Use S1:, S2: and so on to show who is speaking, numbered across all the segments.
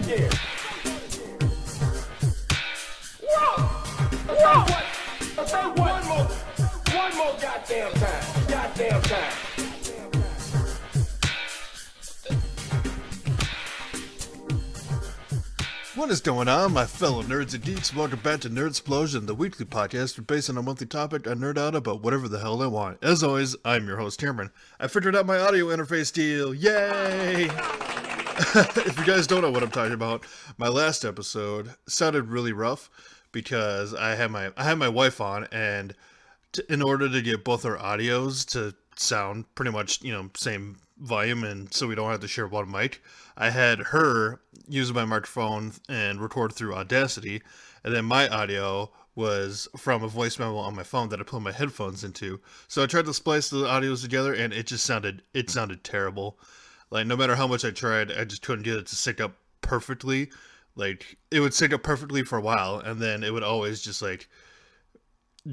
S1: again. Whoa! Whoa! Say one more goddamn time. Goddamn time.
S2: What is going on, my fellow nerds and geeks? Welcome back to NerdSplosion, the weekly podcast based on a monthly topic. I nerd out about whatever the hell I want. As always, I'm your host, Cameron. I figured out my audio interface deal. Yay! If you guys don't know what I'm talking about, my last episode sounded really rough because I had my wife on, and in order to get both our audios to sound pretty much, same volume, and so we don't have to share one mic, I had her use my microphone and record through Audacity, and then my audio was from a voice memo on my phone that I put my headphones into. So I tried to splice the audios together, and it sounded terrible. Like, no matter how much I tried, I just couldn't get it to sync up perfectly. Like, it would sync up perfectly for a while, and then it would always just, like,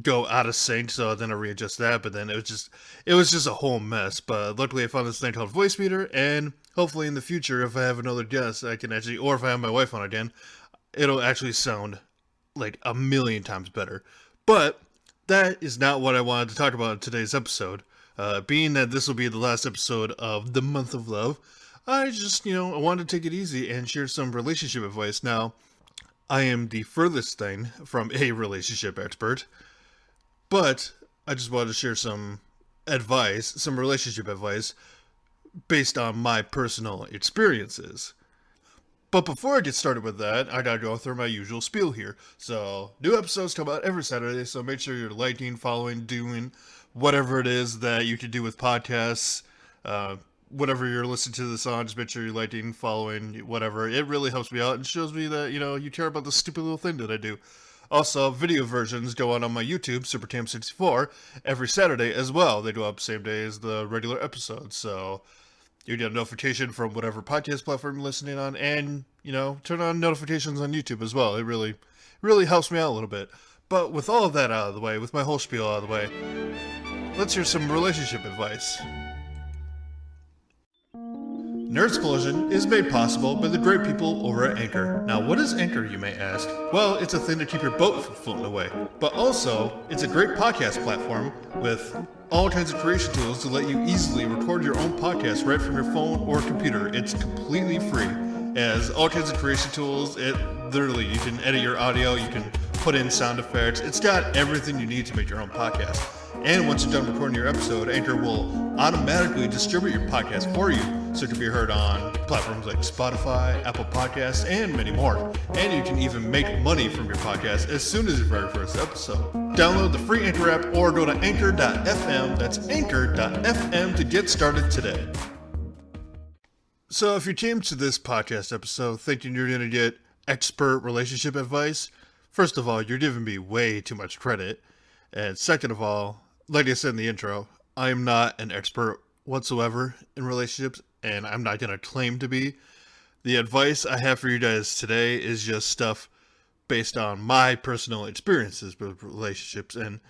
S2: go out of sync, so then I readjust that, but then it was just a whole mess. But luckily I found this thing called Voice Meter, and hopefully in the future, if I have another guest, I can actually, or if I have my wife on again, it'll actually sound like a million times better. But that is not what I wanted to talk about in today's episode. Being that this will be the last episode of the month of love, I just, I wanted to take it easy and share some relationship advice. Now, I am the furthest thing from a relationship expert, but I just wanted to share some relationship advice, based on my personal experiences. But before I get started with that, I gotta go through my usual spiel here. So, new episodes come out every Saturday, so make sure you're liking, following, doing whatever it is that you can do with podcasts. Whatever you're listening to this on, just make sure you're liking, following, whatever. It really helps me out and shows me that, you care about the stupid little thing that I do. Also, video versions go on my YouTube, SuperTam64, every Saturday as well. They go up same day as the regular episodes, so you get a notification from whatever podcast platform you're listening on, and, turn on notifications on YouTube as well. It really helps me out a little bit. But with all of that out of the way, with my whole spiel out of the way, let's hear some relationship advice. NerdSplosion is made possible by the great people over at Anchor. Now, what is Anchor, you may ask? Well, it's a thing to keep your boat from floating away. But also, it's a great podcast platform with all kinds of creation tools to let you easily record your own podcast right from your phone or computer. It's completely free. It has all kinds of creation tools. You can edit your audio, you can put in sound effects. It's got everything you need to make your own podcast. And once you're done recording your episode, Anchor will automatically distribute your podcast for you, so it can be heard on platforms like Spotify, Apple Podcasts, and many more. And you can even make money from your podcast as soon as your very first episode. Download the free Anchor app or go to anchor.fm, that's anchor.fm, to get started today. So if you came to this podcast episode thinking you're going to get expert relationship advice, first of all, you're giving me way too much credit. And second of all, like I said in the intro, I am not an expert whatsoever in relationships, and I'm not going to claim to be. The advice I have for you guys today is just stuff based on my personal experiences with relationships. And,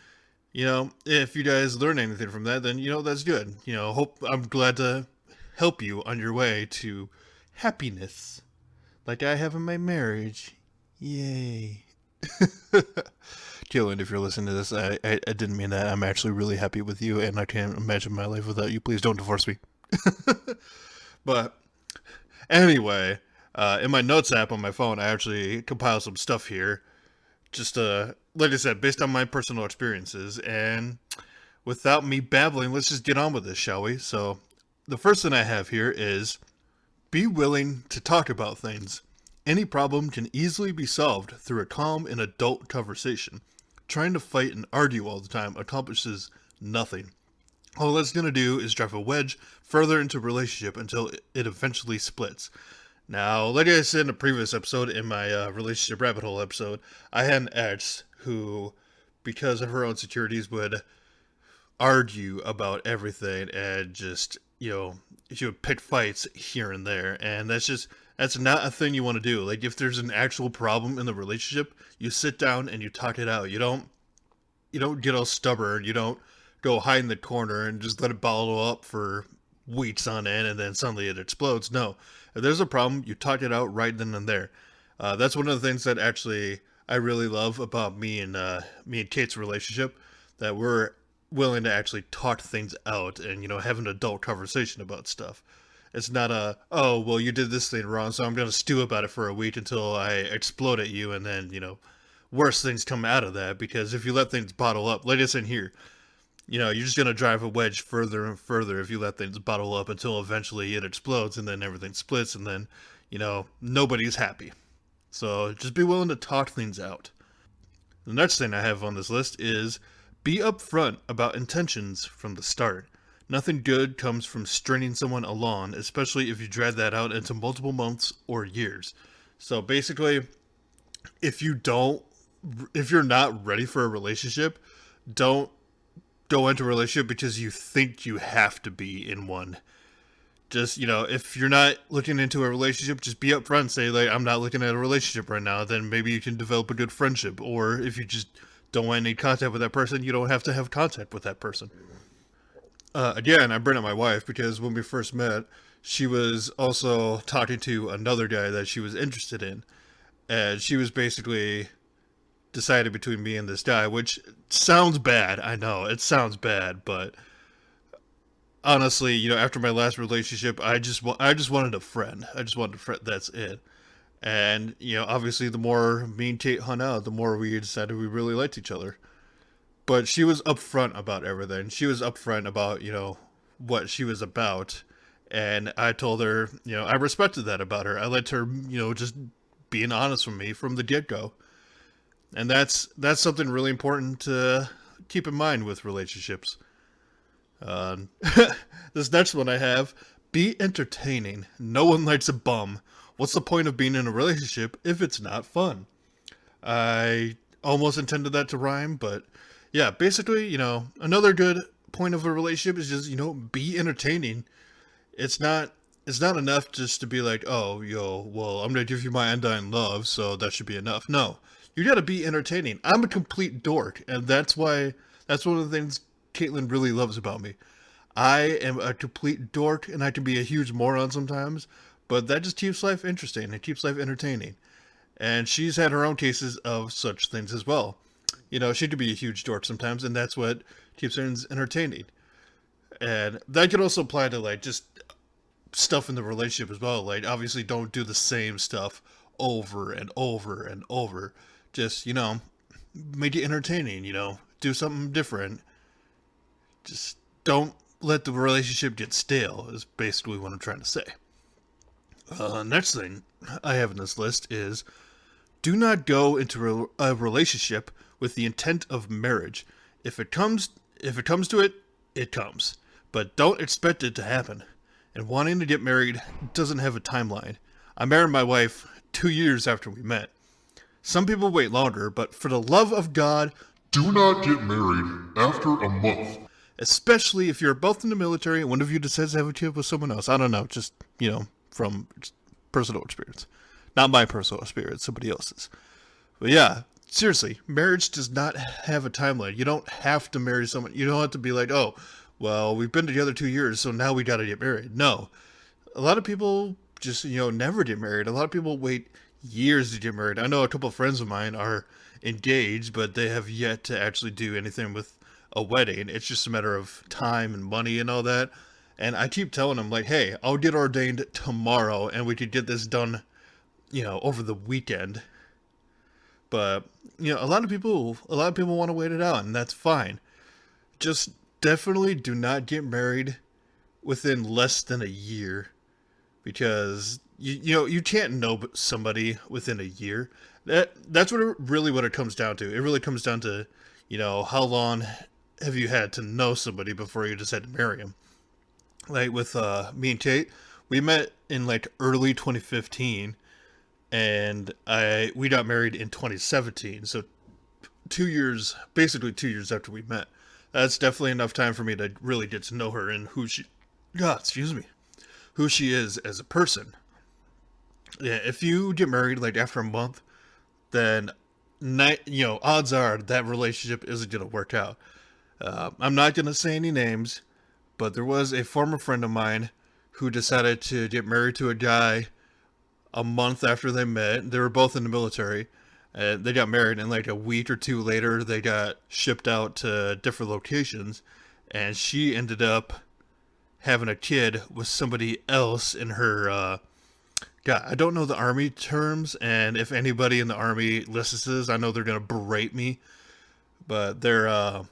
S2: if you guys learn anything from that, then, that's good. I'm glad to help you on your way to happiness, like I have in my marriage. Yay. Killing, if you're listening to this, I didn't mean that. I'm actually really happy with you, and I can't imagine my life without you. Please don't divorce me. But anyway, in my notes app on my phone, I actually compiled some stuff here, just like I said, based on my personal experiences. And without me babbling, let's just get on with this, shall we? So the first thing I have here is be willing to talk about things. Any problem can easily be solved through a calm and adult conversation. Trying to fight and argue all the time accomplishes nothing. All that's going to do is drive a wedge further into a relationship until it eventually splits. Now, like I said in a previous episode, in my relationship rabbit hole episode, I had an ex who, because of her own insecurities, would argue about everything and just, she would pick fights here and there. And that's not a thing you want to do. Like, if there's an actual problem in the relationship, you sit down and you talk it out. You don't get all stubborn. You don't go hide in the corner and just let it bottle up for weeks on end and then suddenly it explodes. No, if there's a problem, you talk it out right then and there. That's one of the things that actually I really love about me and Kate's relationship, that we're willing to actually talk things out and have an adult conversation about stuff. It's not a, oh well, you did this thing wrong, so I'm gonna stew about it for a week until I explode at you, and then worse things come out of that. Because if you let things bottle up, like I said here, you're just gonna drive a wedge further and further if you let things bottle up until eventually it explodes and then everything splits and then nobody's happy. So just be willing to talk things out. The next thing I have on this list is be upfront about intentions from the start. Nothing good comes from stringing someone along, especially if you drag that out into multiple months or years. So basically, if you're not ready for a relationship, don't go into a relationship because you think you have to be in one. Just, if you're not looking into a relationship, just be upfront and say, like, I'm not looking at a relationship right now. Then maybe you can develop a good friendship. Or if you just don't want any contact with that person, you don't have to have contact with that person. Again, I bring up my wife because when we first met, she was also talking to another guy that she was interested in. And she was basically decided between me and this guy, which sounds bad. I know, it sounds bad, but honestly, after my last relationship, I just wanted a friend. I just wanted a friend. That's it. And obviously, the more me and Kate hung out, the more we decided we really liked each other. But she was upfront about everything. She was upfront about what she was about, and I told her I respected that about her. I let her just being honest with me from the get-go, and that's something really important to keep in mind with relationships. This next one I have: be entertaining. No one likes a bum. What's the point of being in a relationship if it's not fun? I almost intended that to rhyme, but yeah, basically, another good point of a relationship is just, be entertaining. It's not enough just to be like, oh, well, I'm going to give you my undying love, so that should be enough. No, you got to be entertaining. I'm a complete dork, and that's one of the things Caitlin really loves about me. I am a complete dork, and I can be a huge moron sometimes, but that just keeps life interesting. It keeps life entertaining. And she's had her own cases of such things as well. She could be a huge dork sometimes, and that's what keeps things entertaining. And that could also apply to, like, just stuff in the relationship as well. Like, obviously, don't do the same stuff over and over and over. Just, make it entertaining, do something different. Just don't let the relationship get stale, is basically what I'm trying to say. Next thing I have in this list is do not go into a relationship with the intent of marriage. If it comes to it, it comes. But don't expect it to happen. And wanting to get married doesn't have a timeline. I married my wife 2 years after we met. Some people wait longer, but for the love of God,
S3: do not get married after a month.
S2: Especially if you're both in the military and one of you decides to have a kid with someone else. I don't know, just, from personal experience. Not my personal experience, somebody else's. But yeah, seriously, marriage does not have a timeline. You don't have to marry someone. You don't have to be like, oh, well, we've been together 2 years, so now we got to get married. No. A lot of people just, never get married. A lot of people wait years to get married. I know a couple of friends of mine are engaged, but they have yet to actually do anything with a wedding. It's just a matter of time and money and all that. And I keep telling them, like, hey, I'll get ordained tomorrow, and we could get this done, over the weekend. But, a lot of people want to wait it out, and that's fine. Just definitely do not get married within less than a year, because you can't know somebody within a year. That's what it comes down to. It really comes down to, how long have you had to know somebody before you decide to marry them. Like with me and Kate, we met in like early 2015, and we got married in 2017. So 2 years, basically 2 years after we met. That's definitely enough time for me to really get to know her and who she is as a person. Yeah, if you get married like after a month, then odds are that relationship isn't gonna work out. I'm not gonna say any names, but there was a former friend of mine who decided to get married to a guy a month after they met. They were both in the military. They got married, and like a week or two later, they got shipped out to different locations, and she ended up having a kid with somebody else in her, God, I don't know the Army terms, and if anybody in the Army listens to this, I know they're going to berate me, but they're,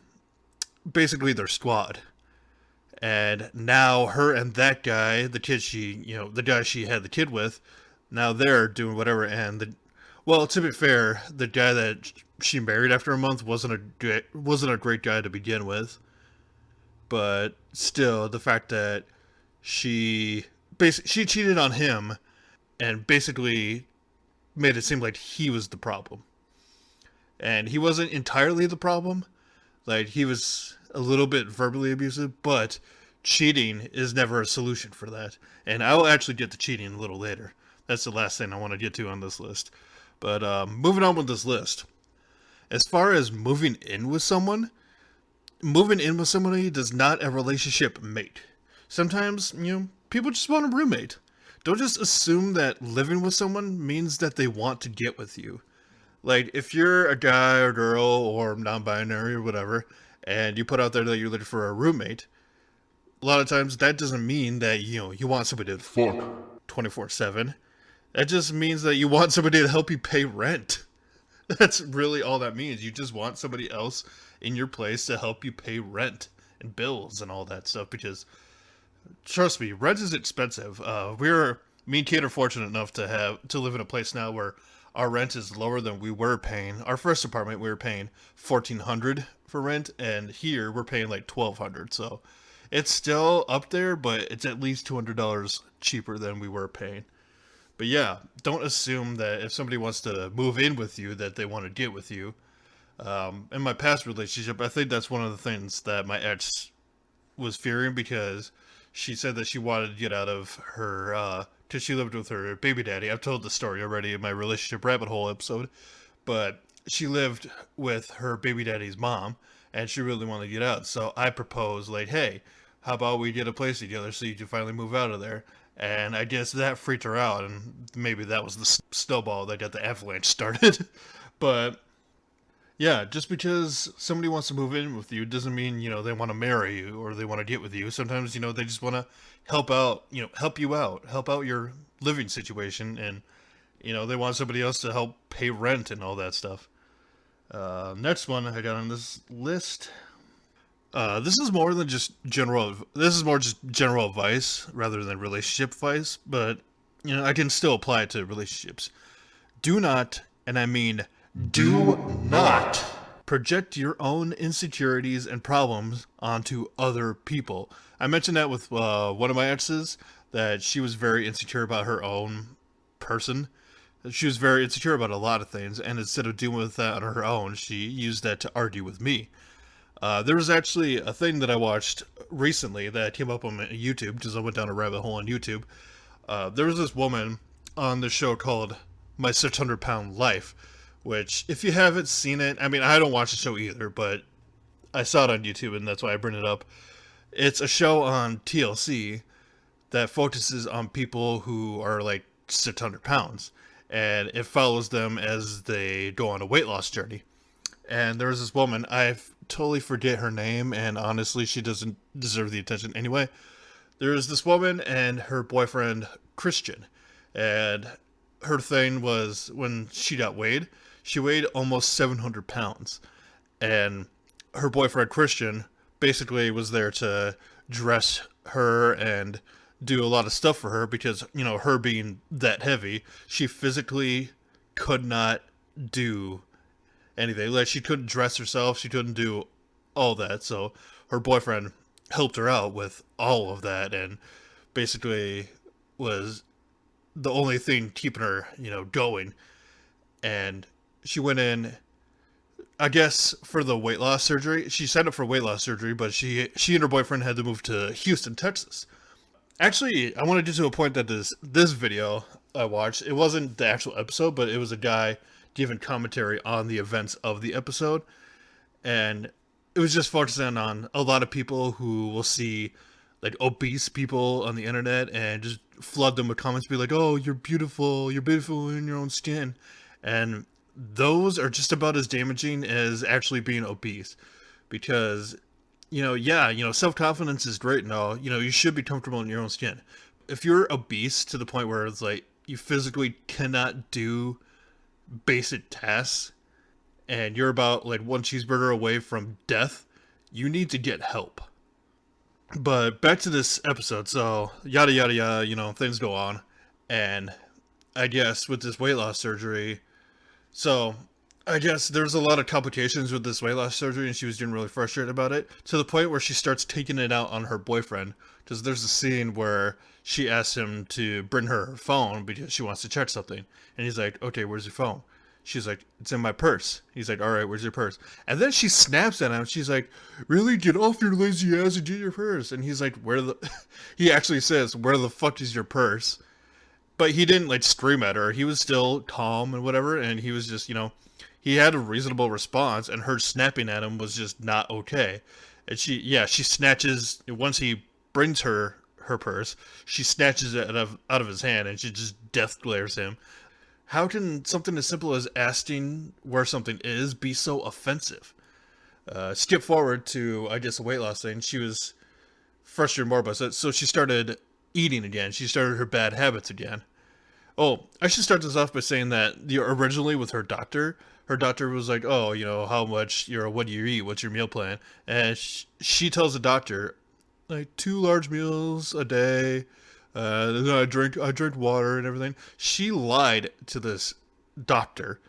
S2: basically their squad. And now her and that guy, the guy she had the kid with, now they're doing whatever, and well, to be fair, the guy that she married after a month wasn't a great guy to begin with. But still, the fact that she cheated on him and basically made it seem like he was the problem. And he wasn't entirely the problem. Like, he was a little bit verbally abusive, but cheating is never a solution for that. And I'll actually get to cheating a little later. That's the last thing I want to get to on this list. But moving on with this list. As far as moving in with somebody does not a relationship mate. Sometimes, people just want a roommate. Don't just assume that living with someone means that they want to get with you. Like, if you're a guy or girl or non-binary or whatever, and you put out there that you're looking for a roommate, a lot of times that doesn't mean that, you want somebody to
S3: Fuck.
S2: 24/7. That just means that you want somebody to help you pay rent. That's really all that means. You just want somebody else in your place to help you pay rent and bills and all that stuff, because trust me, rent is expensive. Me and Kate are fortunate enough to live in a place now where our rent is lower than we were paying. Our first apartment, we were paying $1,400 for rent, and here we're paying like $1,200. So it's still up there, but it's at least $200 cheaper than we were paying. But yeah, don't assume that if somebody wants to move in with you that they want to get with you. In my past relationship, I think that's one of the things that my ex was fearing, because she said that she wanted to get out of her, because she lived with her baby daddy. I've told the story already in my relationship rabbit hole episode, but she lived with her baby daddy's mom, and she really wanted to get out. So I proposed, like, hey, how about we get a place together so you can finally move out of there? And I guess that freaked her out, and maybe that was the snowball that got the avalanche started. But yeah, just because somebody wants to move in with you doesn't mean, they want to marry you or they want to get with you. Sometimes, they just want to help you out, help out your living situation, and, they want somebody else to help pay rent and all that stuff. Next one I got on this list. This is more just general advice rather than relationship advice, but, I can still apply it to relationships. Do not, and I mean do not, project your own insecurities and problems onto other people. I mentioned that with one of my exes, that she was very insecure about her own person. She was very insecure about a lot of things, and instead of dealing with that on her own, she used that to argue with me. There was actually a thing that I watched recently that came up on YouTube, because I went down a rabbit hole on YouTube. There was this woman on the show called My 600-Pound Life, which, if you haven't seen it, I mean, I don't watch the show either, but I saw it on YouTube, and that's why I bring it up. It's a show on TLC that focuses on people who are like 600 pounds, and it follows them as they go on a weight loss journey. And there was this woman, I totally forget her name, and honestly, she doesn't deserve the attention anyway. There was this woman and her boyfriend, Christian, and her thing was, when she got weighed, she weighed almost 700 pounds, and her boyfriend, Christian, basically was there to dress her and do a lot of stuff for her, because, her being that heavy, she physically could not do anything. Like, she couldn't dress herself, she couldn't do all that, so her boyfriend helped her out with all of that, and basically was the only thing keeping her, going. And she went in, I guess, for the weight loss surgery. She signed up for weight loss surgery, but she and her boyfriend had to move to Houston, Texas. Actually, I want to get to a point that this video I watched, it wasn't the actual episode, but it was a guy giving commentary on the events of the episode. And it was just focusing on a lot of people who will see like obese people on the internet and just flood them with comments, be like, "Oh, you're beautiful in your own skin," and those are just about as damaging as actually being obese, because self-confidence is great and all. You should be comfortable in your own skin. If you're obese to the point where it's like you physically cannot do basic tasks and you're about like one cheeseburger away from death, you need to get help. But back to this episode. So yada yada yada, things go on, and I guess with this weight loss surgery, so I guess there's a lot of complications with this weight loss surgery, and she was getting really frustrated about it, to the point where she starts taking it out on her boyfriend, because there's a scene where she asks him to bring her phone because she wants to check something, and he's like, "Okay, where's your phone?" She's like, "It's in my purse." He's like, "All right, where's your purse?" And then she snaps at him. She's like, "Really? Get off your lazy ass and get your purse." And he's like, he actually says, "Where the fuck is your purse?" But he didn't like scream at her. He was still calm and whatever. And he was just, he had a reasonable response, and her snapping at him was just not okay. And she snatches, once he brings her purse, she snatches it out of his hand, and she just death glares him. How can something as simple as asking where something is be so offensive? Skip forward to, I guess, a weight loss thing. She was frustrated more about it, so she started eating again. She started her bad habits again. Oh, I should start this off by saying that originally with her doctor was like, "Oh, how much, what do you eat? What's your meal plan?" And she tells the doctor, like, 2 large meals a day. Then I drink water and everything. She lied to this doctor.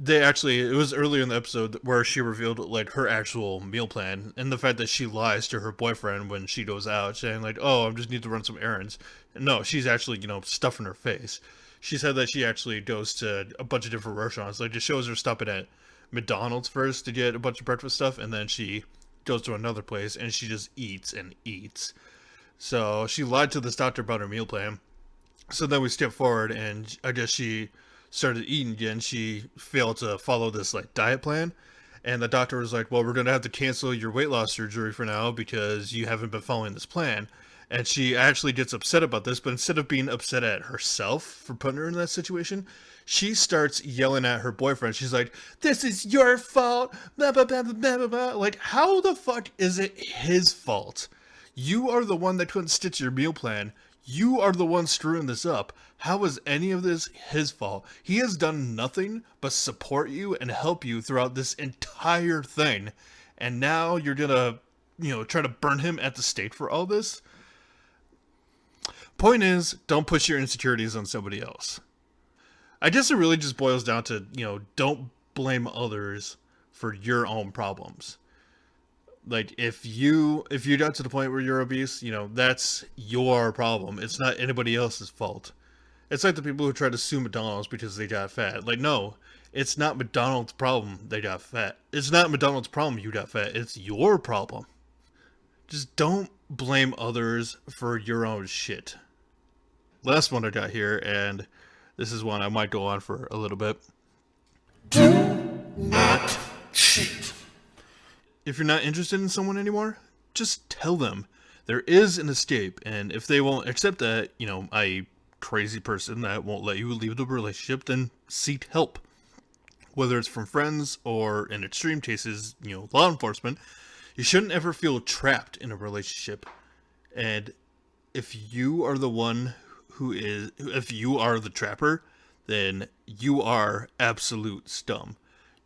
S2: It was earlier in the episode where she revealed like her actual meal plan, and the fact that she lies to her boyfriend when she goes out, saying like, "Oh, I just need to run some errands." No, she's actually, stuffing her face. She said that she actually goes to a bunch of different restaurants. Like, it shows her stopping at McDonald's first to get a bunch of breakfast stuff, and then she goes to another place and she just eats and eats. So she lied to this doctor about her meal plan. So then we skip forward, and I guess she started eating again. She failed to follow this like diet plan, and the doctor was like, "Well, we're gonna have to cancel your weight loss surgery for now because you haven't been following this plan." And she actually gets upset about this, but instead of being upset at herself for putting her in that situation, she starts yelling at her boyfriend. She's like, "This is your fault, blah blah blah blah blah blah." Like, how the fuck is it his fault? You are the one that couldn't stitch your meal plan. You are the one screwing this up. How is any of this his fault? He has done nothing but support you and help you throughout this entire thing. And now you're gonna, try to burn him at the stake for all this? Point is, don't push your insecurities on somebody else. I guess it really just boils down to, don't blame others for your own problems. Like, if you got to the point where you're obese, that's your problem. It's not anybody else's fault. It's like the people who try to sue McDonald's because they got fat. Like, no, it's not McDonald's problem they got fat. It's not McDonald's problem you got fat. It's your problem. Just don't blame others for your own shit. Last one I got here, and this is one I might go on for a little bit.
S1: Do not cheat.
S2: If you're not interested in someone anymore, just tell them. There is an escape, and if they won't accept that, a crazy person that won't let you leave the relationship, then seek help. Whether it's from friends or, in extreme cases, law enforcement, you shouldn't ever feel trapped in a relationship. And if you are the one if you are the trapper, then you are absolute scum.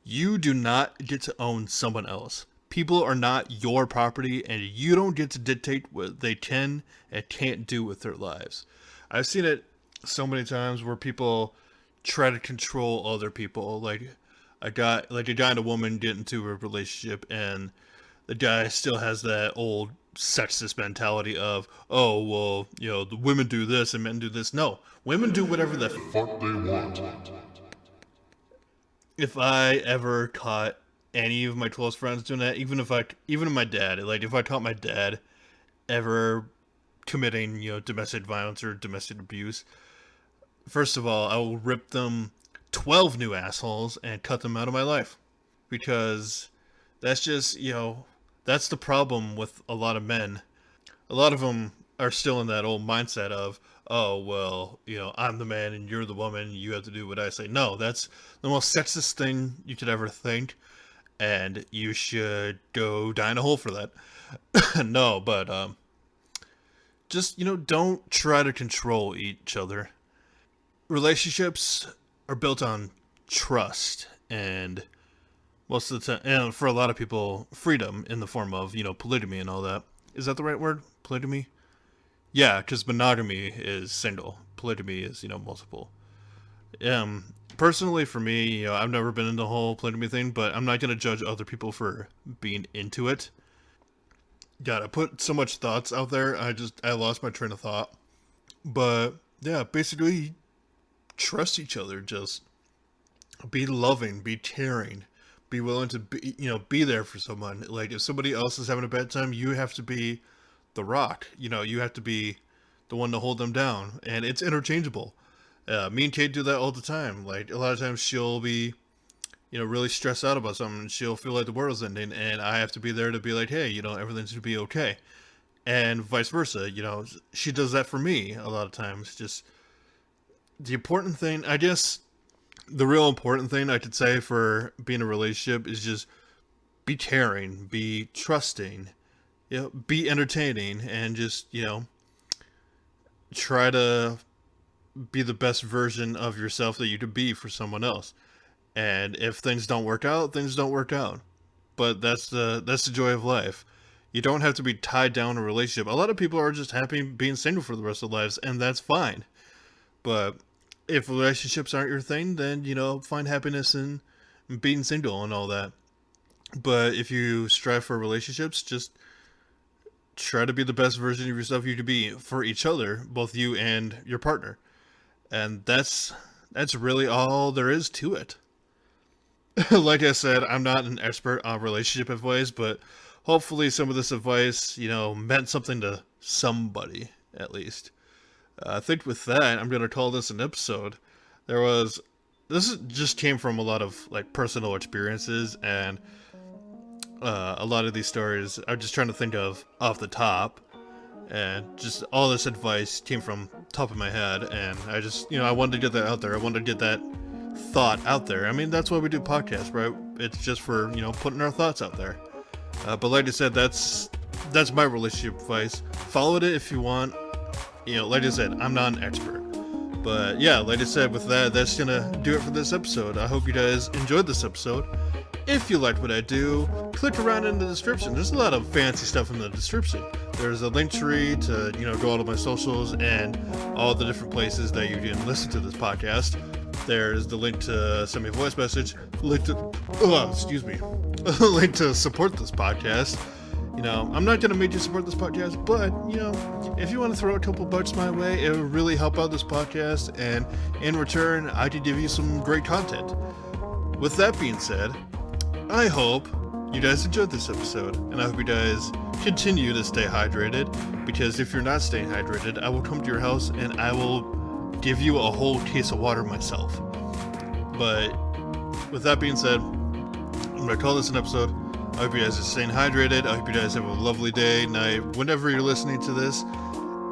S2: You do not get to own someone else. People are not your property, and you don't get to dictate what they can and can't do with their lives. I've seen it so many times where people try to control other people. Like a guy and a woman get into a relationship, and the guy still has that old sexist mentality of, "Oh, well, the women do this and men do this." No, women do whatever the
S3: Fuck they want.
S2: If I ever caught any of my close friends doing that, even my dad, like if I caught my dad ever committing, domestic violence or domestic abuse, first of all, I will rip them 12 new assholes and cut them out of my life. Because that's just, that's the problem with a lot of men. a lot of them are still in that old mindset of, oh, well, I'm the man and you're the woman. You have to do what I say. No, that's the most sexist thing you could ever think. And you should go die in a hole for that. No, but just, don't try to control each other. Relationships are built on trust and most of the time, and for a lot of people, freedom in the form of, polygamy and all that. Is that the right word? Polygamy? Yeah, because monogamy is single. Polygamy is, multiple. Personally, for me, I've never been in the whole polygamy thing, but I'm not going to judge other people for being into it. God, I put so much thoughts out there, I lost my train of thought. But, yeah, basically, trust each other. Just be loving, be caring, be willing to be there for someone. Like, if somebody else is having a bad time, you have to be the rock. You have to be the one to hold them down. And it's interchangeable. Me and Kate do that all the time. Like, a lot of times she'll be, really stressed out about something, and she'll feel like the world's ending, and I have to be there to be like, hey, everything's gonna be okay. And vice versa, she does that for me a lot of times. Just the important thing, I guess, the real important thing I could say for being in a relationship is just be caring, be trusting, be entertaining, and just, try to be the best version of yourself that you could be for someone else. And if things don't work out, things don't work out. But that's the joy of life. You don't have to be tied down in a relationship. A lot of people are just happy being single for the rest of their lives, and that's fine. But if relationships aren't your thing, then, find happiness in being single and all that. But if you strive for relationships, just try to be the best version of yourself you could be for each other, both you and your partner. And that's really all there is to it. Like I said, I'm not an expert on relationship advice, but hopefully some of this advice, meant something to somebody, at least. I think with that, I'm going to call this an episode. This just came from a lot of, personal experiences, and a lot of these stories I'm just trying to think of off the top. And just all this advice came from top of my head, and I just, I wanted to get that out there. I wanted to get that thought out there. I mean, that's why we do podcasts, right? It's just for, putting our thoughts out there. But like I said, that's my relationship advice. Follow it if you want. Like I said, I'm not an expert. But yeah, like I said, with that, that's gonna do it for this episode. I hope you guys enjoyed this episode. If you liked what I do, click around in the description. There's a lot of fancy stuff in the description. There's a link tree to, go out to my socials and all the different places that you can listen to this podcast. There's the link to send me a voice message, link to support this podcast. I'm not going to make you support this podcast, but, if you want to throw a couple bucks my way, it would really help out this podcast, and in return, I could give you some great content. With that being said, I hope you guys enjoyed this episode, and I hope you guys continue to stay hydrated, because if you're not staying hydrated, I will come to your house and I will give you a whole case of water myself. But with that being said, I'm going to call this an episode. I hope you guys are staying hydrated. I hope you guys have a lovely day, night, whenever you're listening to this.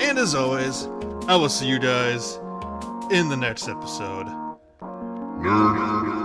S2: And as always, I will see you guys in the next episode.
S3: Nerd.